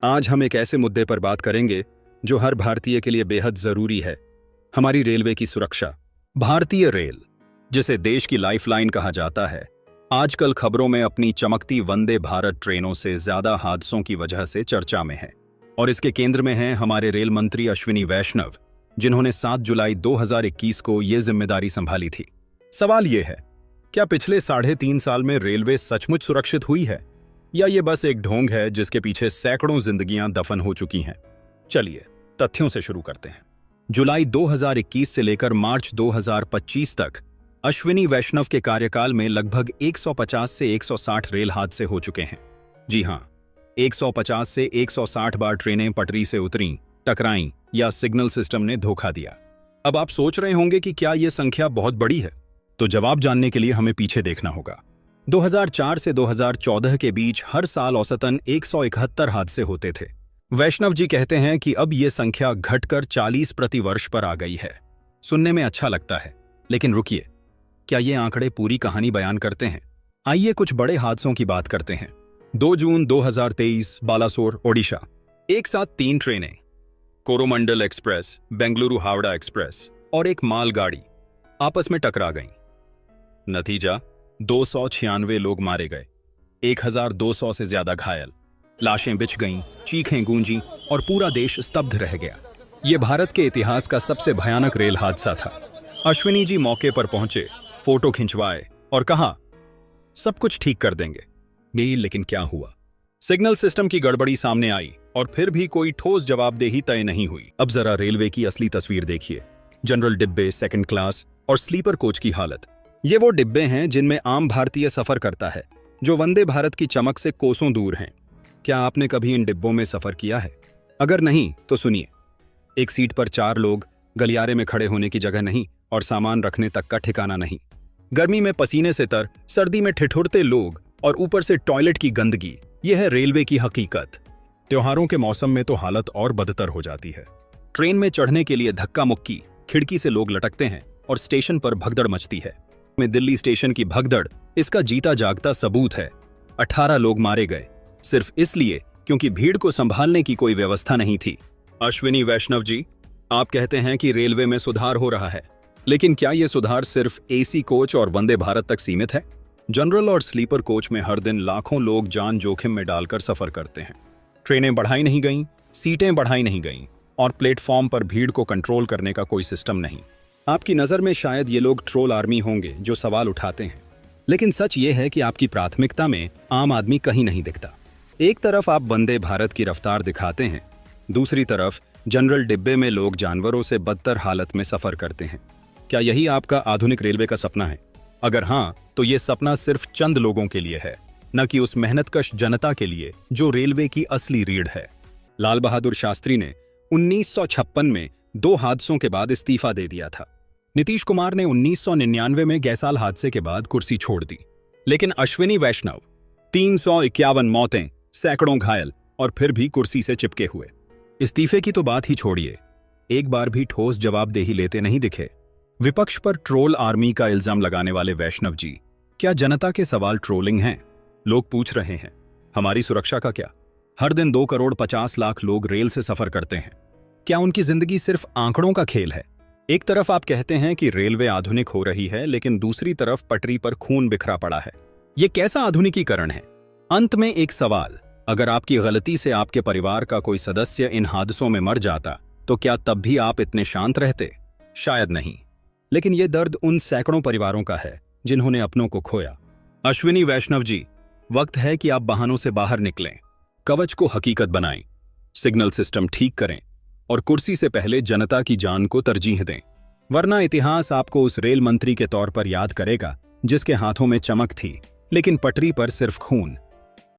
आज हम एक ऐसे मुद्दे पर बात करेंगे जो हर भारतीय के लिए बेहद जरूरी है, हमारी रेलवे की सुरक्षा। भारतीय रेल, जिसे देश की लाइफलाइन कहा जाता है, आजकल खबरों में अपनी चमकती वंदे भारत ट्रेनों से ज्यादा हादसों की वजह से चर्चा में है। और इसके केंद्र में हैं हमारे रेल मंत्री अश्विनी वैष्णव, जिन्होंने 7 जुलाई 2021 को ये जिम्मेदारी संभाली थी। सवाल ये है, क्या पिछले 3.5 साल में रेलवे सचमुच सुरक्षित हुई है, या ये बस एक ढोंग है जिसके पीछे सैकड़ों जिंदगियां दफन हो चुकी हैं? चलिए तथ्यों से शुरू करते हैं। जुलाई 2021 से लेकर मार्च 2025 तक अश्विनी वैष्णव के कार्यकाल में लगभग 150 से 160 रेल हादसे हो चुके हैं। जी हां, 150 से 160 बार ट्रेनें पटरी से उतरीं, टकराईं या सिग्नल सिस्टम ने धोखा दिया। अब आप सोच रहे होंगे कि क्या यह संख्या बहुत बड़ी है? तो जवाब जानने के लिए हमें पीछे देखना होगा। 2004 से 2014 के बीच हर साल औसतन 171 हादसे होते थे। वैष्णव जी कहते हैं कि अब ये संख्या घटकर 40 प्रति वर्ष पर आ गई है। सुनने में अच्छा लगता है, लेकिन रुकिए, क्या ये आंकड़े पूरी कहानी बयान करते हैं? आइए कुछ बड़े हादसों की बात करते हैं। 2 जून 2023, बालासोर, ओडिशा। एक साथ 3 ट्रेनें, कोरोमंडल एक्सप्रेस, बेंगलुरु हावड़ा एक्सप्रेस और एक मालगाड़ी आपस में टकरा गईं। नतीजा, 296 लोग मारे गए, 1200 से ज्यादा घायल, लाशें बिछ गईं, चीखें गूंजी और पूरा देश स्तब्ध रह गया। ये भारत के इतिहास का सबसे भयानक रेल हादसा था। अश्विनी जी मौके पर पहुंचे, फोटो खिंचवाए और कहा, सब कुछ ठीक कर देंगे। लेकिन क्या हुआ? सिग्नल सिस्टम की गड़बड़ी सामने आई और फिर भी कोई ठोस जवाबदेही तय नहीं हुई। अब जरा रेलवे की असली तस्वीर देखिए। जनरल डिब्बे, सेकंड क्लास और स्लीपर कोच की हालत। ये वो डिब्बे हैं जिनमें आम भारतीय सफर करता है, जो वंदे भारत की चमक से कोसों दूर हैं। क्या आपने कभी इन डिब्बों में सफर किया है? अगर नहीं तो सुनिए। एक सीट पर 4 लोग, गलियारे में खड़े होने की जगह नहीं और सामान रखने तक का ठिकाना नहीं। गर्मी में पसीने से तर, सर्दी में ठिठुरते लोग और ऊपर से टॉयलेट की गंदगी। यह है रेलवे की हकीकत। त्योहारों के मौसम में तो हालत और बदतर हो जाती है। ट्रेन में चढ़ने के लिए धक्का मुक्की, खिड़की से लोग लटकते हैं और स्टेशन पर भगदड़ मचती है। में दिल्ली स्टेशन की भगदड़ इसका जीता जागता सबूत है। 18 लोग मारे गए, सिर्फ इसलिए क्योंकि भीड़ को संभालने की कोई व्यवस्था नहीं थी। अश्विनी वैष्णव जी, आप कहते हैं कि रेलवे में सुधार हो रहा है, लेकिन क्या यह सुधार सिर्फ एसी कोच और वंदे भारत तक सीमित है? जनरल और स्लीपर कोच में हर दिन लाखों लोग जान जोखिम में डालकर सफर करते हैं। ट्रेनें बढ़ाई नहीं गईं, सीटें बढ़ाई नहीं गईं और प्लेटफॉर्म पर भीड़ को कंट्रोल करने का कोई सिस्टम नहीं। आपकी नज़र में शायद ये लोग ट्रोल आर्मी होंगे जो सवाल उठाते हैं, लेकिन सच ये है कि आपकी प्राथमिकता में आम आदमी कहीं नहीं दिखता। एक तरफ आप वंदे भारत की रफ्तार दिखाते हैं, दूसरी तरफ जनरल डिब्बे में लोग जानवरों से बदतर हालत में सफर करते हैं। क्या यही आपका आधुनिक रेलवे का सपना है? अगर हाँ, तो ये सपना सिर्फ चंद लोगों के लिए है, न कि उस मेहनतकश जनता के लिए जो रेलवे की असली रीढ़ है। लाल बहादुर शास्त्री ने 1956 में 2 हादसों के बाद इस्तीफा दे दिया था। नीतीश कुमार ने 1999 में गैसाल हादसे के बाद कुर्सी छोड़ दी। लेकिन अश्विनी वैष्णव, 351 मौतें, सैकड़ों घायल और फिर भी कुर्सी से चिपके हुए। इस्तीफे की तो बात ही छोड़िए, एक बार भी ठोस जवाबदेही लेते नहीं दिखे। विपक्ष पर ट्रोल आर्मी का इल्जाम लगाने वाले वैष्णव जी, क्या जनता के सवाल ट्रोलिंग हैं? लोग पूछ रहे हैं, हमारी सुरक्षा का क्या? हर दिन 2 करोड़ 50 लाख लोग रेल से सफर करते हैं। क्या उनकी जिंदगी सिर्फ आंकड़ों का खेल है? एक तरफ आप कहते हैं कि रेलवे आधुनिक हो रही है, लेकिन दूसरी तरफ पटरी पर खून बिखरा पड़ा है। ये कैसा आधुनिकीकरण है? अंत में एक सवाल, अगर आपकी गलती से आपके परिवार का कोई सदस्य इन हादसों में मर जाता, तो क्या तब भी आप इतने शांत रहते? शायद नहीं। लेकिन यह दर्द उन सैकड़ों परिवारों का है जिन्होंने अपनों को खोया। अश्विनी वैष्णव जी, वक्त है कि आप बहानों से बाहर निकलें, कवच को हकीकत बनाएं, सिग्नल सिस्टम ठीक करें और कुर्सी से पहले जनता की जान को तरजीह दें। वरना इतिहास आपको उस रेल मंत्री के तौर पर याद करेगा जिसके हाथों में चमक थी, लेकिन पटरी पर सिर्फ खून।